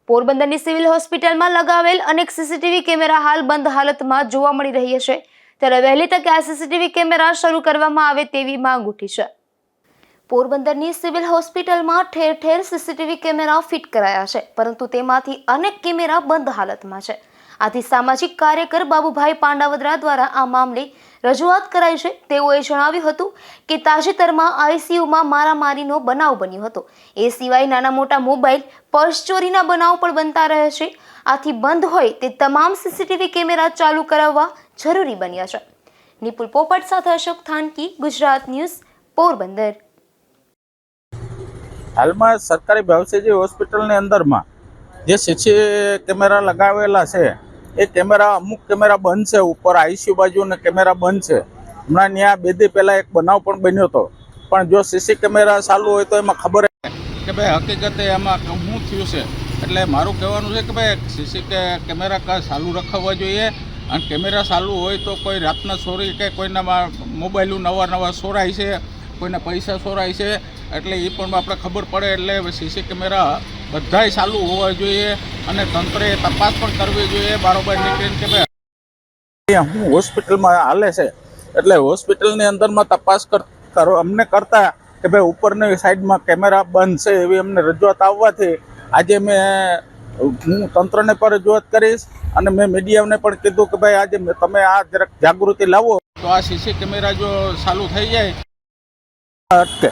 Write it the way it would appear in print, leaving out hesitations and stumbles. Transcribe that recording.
પોરબંદરની સિવિલ હોસ્પિટલમાં લગાવેલ અનેક સીસીટીવી કેમેરા હાલ બંધ હાલતમાં જોવા મળી રહ્યા છે, ત્યારે વહેલી તકે આ સીસીટીવી કેમેરા શરૂ કરવામાં આવે તેવી માંગ ઉઠી છે। પોરબંદરની સિવિલ હોસ્પિટલમાં ઠેર ઠેર સીસીટીવી કેમેરા ફિટ કરાયા છે, પરંતુ તેમાંથી અનેક કેમેરા બંધ હાલતમાં છે। આથી સામાજિક કાર્યકર બાબુભાઈ પાંડાવદરા દ્વારા આ મામલે રજૂઆત કરાઈ છે। તેઓએ જણાવ્યું હતું કે તાજેતરમાં આઈસીયુમાં મારામારીનો બનાવ બન્યો હતો। એ સિવાય નાના મોટા મોબાઈલ, પર્સ ચોરીના બનાવ પણ બનતા રહે છે। આથી બંધ હોય તે તમામ સીસીટીવી કેમેરા ચાલુ કરાવવા જરૂરી બન્યા છે। નિપુલ પોપટ સાથે અશોક થાનકી, ગુજરાત ન્યૂઝ, પોરબંદર। હાલમાં સરકારી વ્યવસાયી હોસ્પિટલની અંદરમાં જે સીસી કેમેરા લગાવેલા છે એ કેમેરા અમુક કેમેરા બંધ છે, ઉપર આઈસીયુ બાજુના કેમેરા બંધ છે। હમણાં ત્યાં 2 દી પહેલાં એક બનાવ પણ બન્યો હતો, પણ જો સીસી કેમેરા ચાલુ હોય તો એમાં ખબર કે ભાઈ હકીકતે એમાં શું થયું છે। એટલે મારું કહેવાનું છે કે ભાઈ સીસી કેમેરા ચાલુ રખાવવા જોઈએ, અને કેમેરા ચાલુ હોય તો કોઈ રાતના ચોરી કે કોઈના મોબાઈલો નવા ચોરાય છે, કોઈના પૈસા ચોરાય છે, એટલે એ પણ આપણે ખબર પડે। એટલે સીસી કેમેરા બધાય ચાલુ હોવા જોઈએ, અને તંત્રએ તપાસ પણ કરવી જોઈએ બારોબાર નીકળીને કે ભાઈ હું હોસ્પિટલમાં હાલે છે, એટલે હોસ્પિટલની અંદરમાં તપાસ અમને કરતા કે ભાઈ ઉપરની સાઈડમાં કેમેરા બંધ છે એવી અમને રજૂઆત આવવાથી આજે હું તંત્રને પણ રજૂઆત કરીશ, અને મેં મીડિયાને પણ કીધું કે ભાઈ આજે તમે આ જરાક જાગૃતિ લાવો તો આ સીસી કેમેરા જો ચાલુ થઈ જાય અટકે।